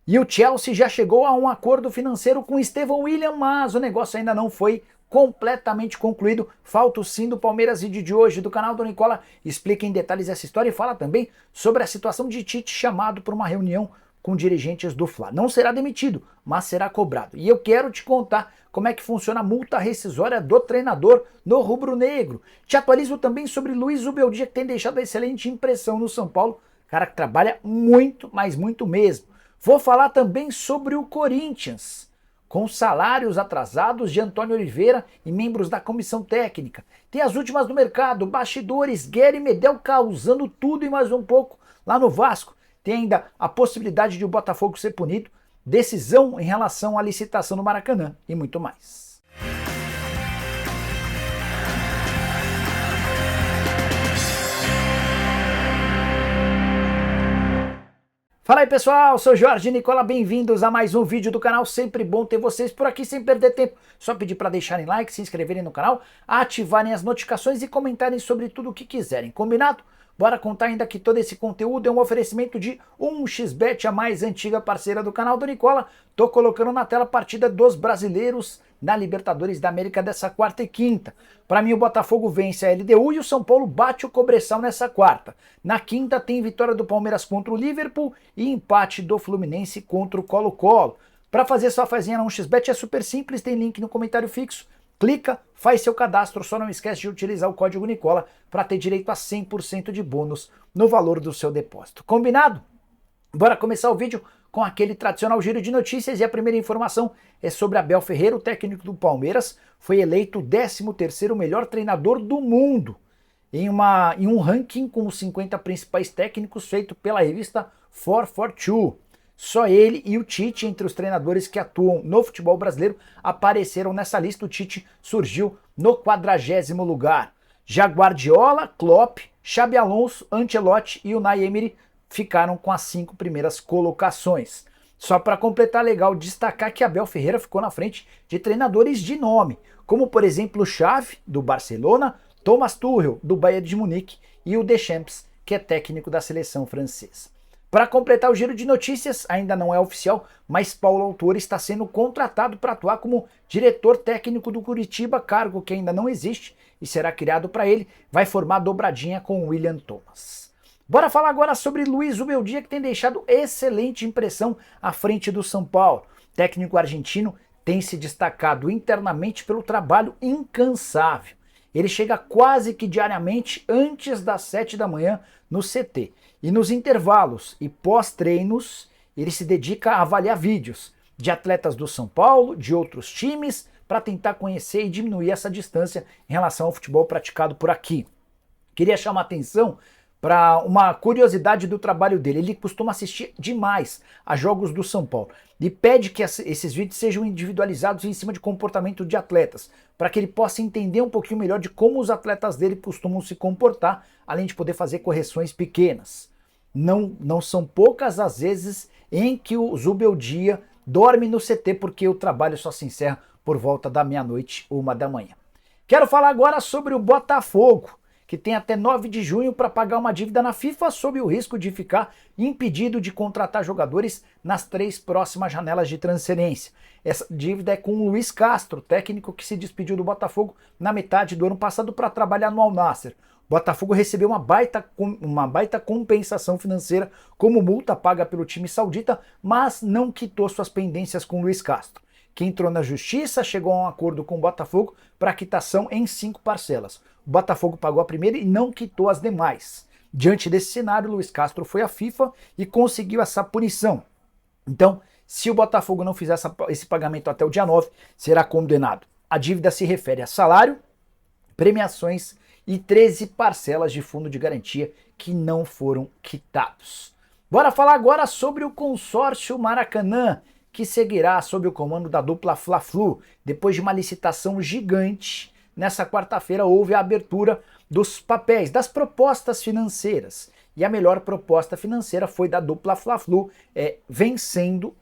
E o Chelsea já chegou a um acordo financeiro com Estevão William, mas o negócio ainda não foi completamente concluído. Falta o sim do Palmeiras. Vídeo de hoje do canal do Nicola explica em detalhes essa história e fala também sobre a situação de Tite chamado para uma reunião com dirigentes do Fla. Não será demitido, mas será cobrado. E eu quero te contar como é que funciona a multa rescisória do treinador no rubro-negro. Te atualizo também sobre Luiz Zubeldia, que tem deixado excelente impressão no São Paulo. Cara que trabalha muito, mas muito mesmo. Vou falar também sobre o Corinthians, com salários atrasados de Antônio Oliveira e membros da comissão técnica. Tem as últimas do mercado, bastidores, Guerra e Medel causando tudo e mais um pouco lá no Vasco. Tem ainda a possibilidade de o Botafogo ser punido, decisão em relação à licitação no Maracanã e muito mais. Fala aí pessoal, sou Jorge Nicola, bem-vindos a mais um vídeo do canal, sempre bom ter vocês por aqui sem perder tempo. Só pedir para deixarem like, se inscreverem no canal, ativarem as notificações e comentarem sobre tudo o que quiserem, combinado? Bora contar ainda que todo esse conteúdo é um oferecimento de 1xBet, a mais antiga parceira do canal do Nicola. Tô colocando na tela a partida dos brasileiros na Libertadores da América dessa quarta e quinta. Para mim o Botafogo vence a LDU e o São Paulo bate o Cobressal nessa quarta. Na quinta tem vitória do Palmeiras contra o Liverpool e empate do Fluminense contra o Colo-Colo. Para fazer sua fazinha na 1xBet é super simples, tem link no comentário fixo. Clica, faz seu cadastro, só não esquece de utilizar o código Nicola para ter direito a 100% de bônus no valor do seu depósito. Combinado? Bora começar o vídeo com aquele tradicional giro de notícias e a primeira informação é sobre Abel Ferreira, o técnico do Palmeiras, foi eleito o 13º melhor treinador do mundo em um ranking com os 50 principais técnicos feito pela revista 442. Só ele e o Tite, entre os treinadores que atuam no futebol brasileiro, apareceram nessa lista. O Tite surgiu no 40º lugar. Já Guardiola, Klopp, Xabi Alonso, Ancelotti e Unai Emery ficaram com as 5 primeiras colocações. Só para completar, legal destacar que Abel Ferreira ficou na frente de treinadores de nome, como por exemplo o Xavi, do Barcelona, Thomas Tuchel, do Bayern de Munique e o Deschamps, que é técnico da seleção francesa. Para completar o giro de notícias, ainda não é oficial, mas Paulo Autuori está sendo contratado para atuar como diretor técnico do Curitiba, cargo que ainda não existe e será criado para ele, vai formar dobradinha com o William Thomas. Bora falar agora sobre Luiz Zubeldia, que tem deixado excelente impressão à frente do São Paulo. O técnico argentino tem se destacado internamente pelo trabalho incansável. Ele chega quase que diariamente antes das 7 da manhã no CT. E nos intervalos e pós-treinos, ele se dedica a avaliar vídeos de atletas do São Paulo, de outros times, para tentar conhecer e diminuir essa distância em relação ao futebol praticado por aqui. Queria chamar a atenção para uma curiosidade do trabalho dele. Ele costuma assistir demais a jogos do São Paulo e pede que esses vídeos sejam individualizados em cima de comportamento de atletas, para que ele possa entender um pouquinho melhor de como os atletas dele costumam se comportar, além de poder fazer correções pequenas. Não são poucas as vezes em que o Zubeldia dorme no CT, porque o trabalho só se encerra por volta da meia-noite, 1 da manhã. Quero falar agora sobre o Botafogo, que tem até 9 de junho para pagar uma dívida na FIFA sob o risco de ficar impedido de contratar jogadores nas 3 próximas janelas de transferência. Essa dívida é com o Luiz Castro, técnico que se despediu do Botafogo na metade do ano passado para trabalhar no Al Nassr. O Botafogo recebeu uma baita compensação financeira como multa paga pelo time saudita, mas não quitou suas pendências com o Luiz Castro, que entrou na justiça, chegou a um acordo com o Botafogo para quitação em 5 parcelas. O Botafogo pagou a primeira e não quitou as demais. Diante desse cenário, Luiz Castro foi à FIFA e conseguiu essa punição. Então, se o Botafogo não fizer esse pagamento até o dia 9, será condenado. A dívida se refere a salário, premiações e 13 parcelas de fundo de garantia que não foram quitados. Bora falar agora sobre o consórcio Maracanã, que seguirá sob o comando da dupla Fla-Flu. Depois de uma licitação gigante, nessa quarta-feira houve a abertura dos papéis, das propostas financeiras. E a melhor proposta financeira foi da dupla Fla-Flu,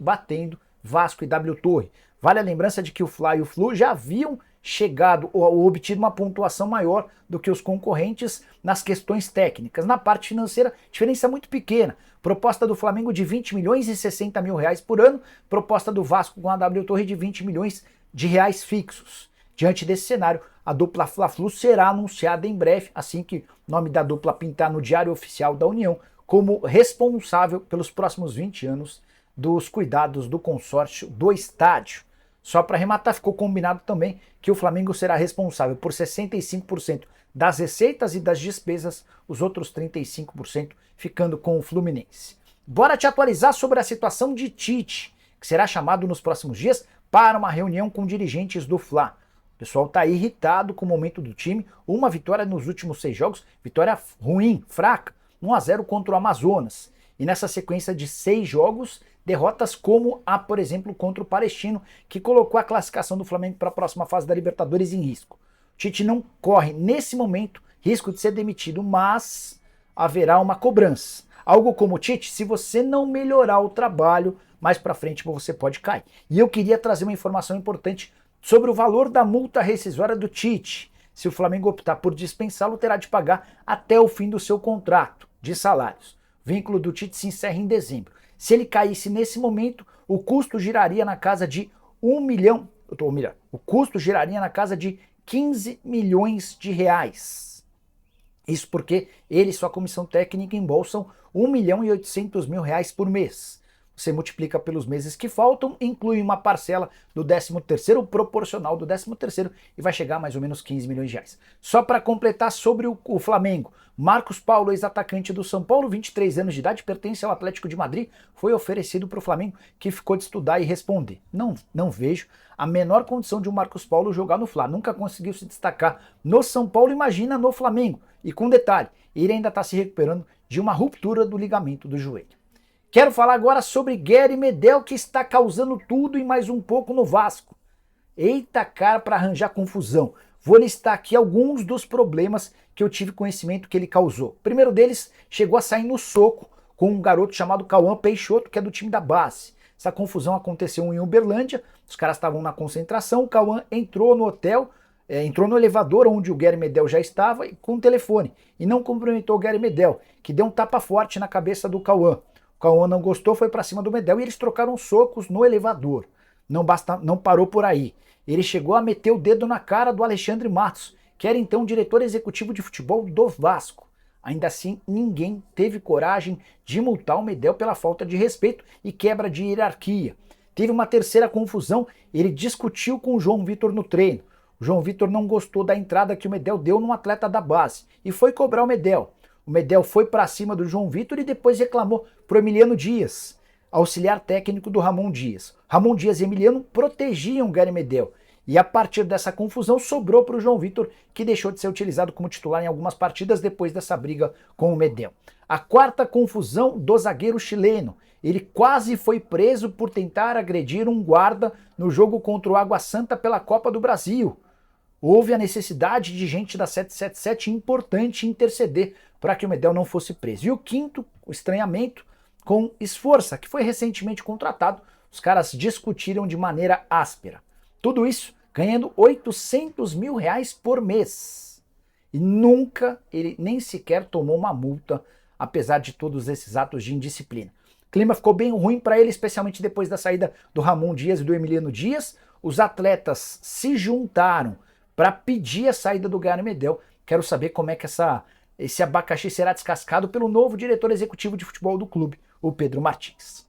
batendo Vasco e W Torre. Vale a lembrança de que o Fla e o Flu já haviam chegado ou obtido uma pontuação maior do que os concorrentes nas questões técnicas. Na parte financeira, diferença muito pequena. Proposta do Flamengo de 20 milhões e 60 mil reais por ano, proposta do Vasco com a W Torre de 20 milhões de reais fixos. Diante desse cenário, a dupla Fla-Flu será anunciada em breve, assim que o nome da dupla pintar no Diário Oficial da União, como responsável pelos próximos 20 anos dos cuidados do consórcio do estádio. Só para arrematar, ficou combinado também que o Flamengo será responsável por 65% das receitas e das despesas, os outros 35% ficando com o Fluminense. Bora te atualizar sobre a situação de Tite, que será chamado nos próximos dias para uma reunião com dirigentes do Fla. O pessoal está irritado com o momento do time, uma vitória nos últimos 6 jogos, vitória ruim, fraca, 1-0 contra o Amazonas. E nessa sequência de 6 jogos, derrotas como a, por exemplo, contra o Palestino, que colocou a classificação do Flamengo para a próxima fase da Libertadores em risco. O Tite não corre, nesse momento, risco de ser demitido, mas haverá uma cobrança. Algo como, Tite, se você não melhorar o trabalho, mais para frente você pode cair. E eu queria trazer uma informação importante sobre o valor da multa rescisória do Tite. Se o Flamengo optar por dispensá-lo, terá de pagar até o fim do seu contrato de salários. O vínculo do Tite se encerra em dezembro. Se ele caísse nesse momento, o custo giraria na casa de 1 milhão, o custo giraria na casa de 15 milhões de reais. Isso porque ele e sua comissão técnica embolsam 1 milhão e 800 mil reais por mês. Você multiplica pelos meses que faltam, inclui uma parcela do 13º, proporcional do 13º, e vai chegar a mais ou menos 15 milhões de reais. Só para completar sobre o Flamengo, Marcos Paulo, ex-atacante do São Paulo, 23 anos de idade, pertence ao Atlético de Madrid, foi oferecido para o Flamengo, que ficou de estudar e responder. Não vejo a menor condição de o Marcos Paulo jogar no Fla, nunca conseguiu se destacar no São Paulo, imagina no Flamengo. E com detalhe, ele ainda está se recuperando de uma ruptura do ligamento do joelho. Quero falar agora sobre Gary Medel, que está causando tudo e mais um pouco no Vasco. Eita cara para arranjar confusão. Vou listar aqui alguns dos problemas que eu tive conhecimento que ele causou. O primeiro deles, chegou a sair no soco com um garoto chamado Cauã Peixoto, que é do time da base. Essa confusão aconteceu em Uberlândia, os caras estavam na concentração, o Cauã entrou no hotel, entrou no elevador onde o Gary Medel já estava com o telefone e não cumprimentou o Gary Medel, que deu um tapa forte na cabeça do Cauã. O Cauã não gostou, foi para cima do Medel e eles trocaram socos no elevador. Não parou por aí. Ele chegou a meter o dedo na cara do Alexandre Matos, que era então diretor executivo de futebol do Vasco. Ainda assim, ninguém teve coragem de multar o Medel pela falta de respeito e quebra de hierarquia. Teve uma terceira confusão, ele discutiu com o João Vitor no treino. O João Vitor não gostou da entrada que o Medel deu num atleta da base e foi cobrar o Medel. O Medel foi para cima do João Vitor e depois reclamou pro Emiliano Dias, auxiliar técnico do Ramon Dias. Ramon Dias e Emiliano protegiam o Gary Medel. E a partir dessa confusão sobrou para o João Vitor, que deixou de ser utilizado como titular em algumas partidas depois dessa briga com o Medel. A quarta confusão do zagueiro chileno. Ele quase foi preso por tentar agredir um guarda no jogo contra o Água Santa pela Copa do Brasil. Houve a necessidade de gente da 777 importante interceder para que o Medel não fosse preso. E o quinto, o estranhamento com Esforça, que foi recentemente contratado. Os caras discutiram de maneira áspera. Tudo isso ganhando 800 mil reais por mês. E nunca, ele nem sequer tomou uma multa, apesar de todos esses atos de indisciplina. O clima ficou bem ruim para ele, especialmente depois da saída do Ramon Dias e do Emiliano Dias. Os atletas se juntaram para pedir a saída do Gary Medel. Quero saber como é que esse abacaxi será descascado pelo novo diretor executivo de futebol do clube, o Pedro Martins.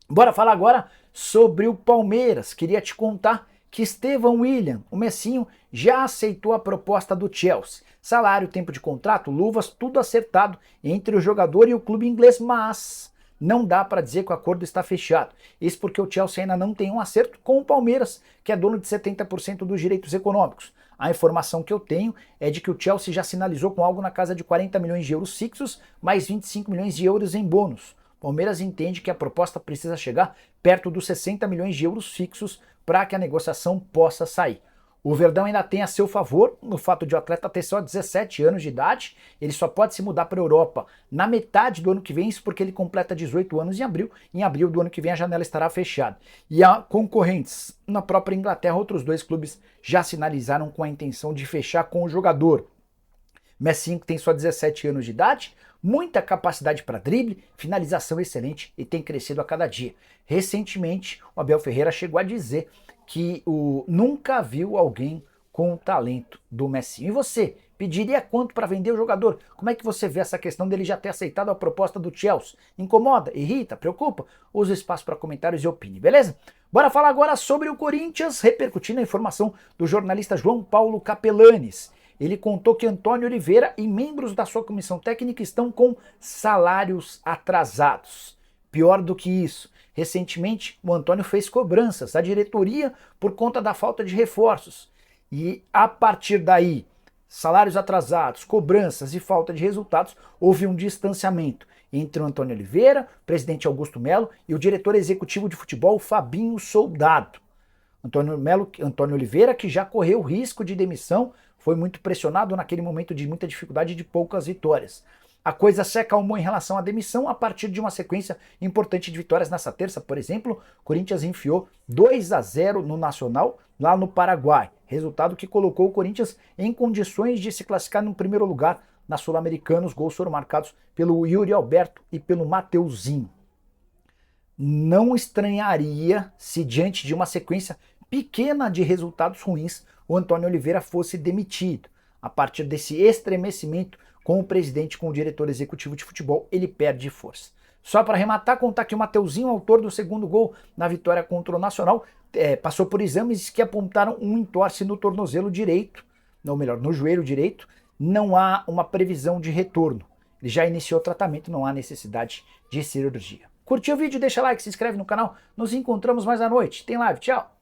Bora falar agora sobre o Palmeiras. Queria te contar que Estevão William, o Messinho, já aceitou a proposta do Chelsea. Salário, tempo de contrato, luvas, tudo acertado entre o jogador e o clube inglês, mas não dá para dizer que o acordo está fechado. Isso porque o Chelsea ainda não tem um acerto com o Palmeiras, que é dono de 70% dos direitos econômicos. A informação que eu tenho é de que o Chelsea já sinalizou com algo na casa de 40 milhões de euros fixos, mais 25 milhões de euros em bônus. O Palmeiras entende que a proposta precisa chegar perto dos 60 milhões de euros fixos para que a negociação possa sair. O Verdão ainda tem a seu favor no fato de o atleta ter só 17 anos de idade, ele só pode se mudar para a Europa na metade do ano que vem, isso porque ele completa 18 anos em abril do ano que vem a janela estará fechada. E há concorrentes na própria Inglaterra, outros dois clubes já sinalizaram com a intenção de fechar com o jogador. Messi tem só 17 anos de idade, muita capacidade para drible, finalização excelente e tem crescido a cada dia. Recentemente, o Abel Ferreira chegou a dizer que nunca viu alguém com o talento do Messi. E você, pediria quanto para vender o jogador? Como é que você vê essa questão dele já ter aceitado a proposta do Chelsea? Incomoda? Irrita? Preocupa? Use o espaço para comentários e opine, beleza? Bora falar agora sobre o Corinthians, repercutindo a informação do jornalista João Paulo Capelanes. Ele contou que Antônio Oliveira e membros da sua comissão técnica estão com salários atrasados. Pior do que isso, recentemente o Antônio fez cobranças à diretoria por conta da falta de reforços. E a partir daí, salários atrasados, cobranças e falta de resultados, houve um distanciamento entre o Antônio Oliveira, presidente Augusto Melo, e o diretor executivo de futebol Fabinho Soldado. Antônio Oliveira, que já correu risco de demissão, foi muito pressionado naquele momento de muita dificuldade e de poucas vitórias. A coisa se acalmou em relação à demissão a partir de uma sequência importante de vitórias nessa terça. Por exemplo, o Corinthians enfiou 2-0 no Nacional, lá no Paraguai. Resultado que colocou o Corinthians em condições de se classificar no primeiro lugar na Sul-Americana. Os gols foram marcados pelo Yuri Alberto e pelo Mateuzinho. Não estranharia se diante de uma sequência pequena de resultados ruins, o Antônio Oliveira fosse demitido. A partir desse estremecimento com o presidente, com o diretor executivo de futebol, ele perde força. Só para arrematar, contar que o Mateuzinho, autor do segundo gol na vitória contra o Nacional, passou por exames que apontaram um entorse no tornozelo direito, ou melhor, no joelho direito. Não há uma previsão de retorno. Ele já iniciou o tratamento, não há necessidade de cirurgia. Curtiu o vídeo? Deixa like, se inscreve no canal. Nos encontramos mais à noite. Tem live, tchau!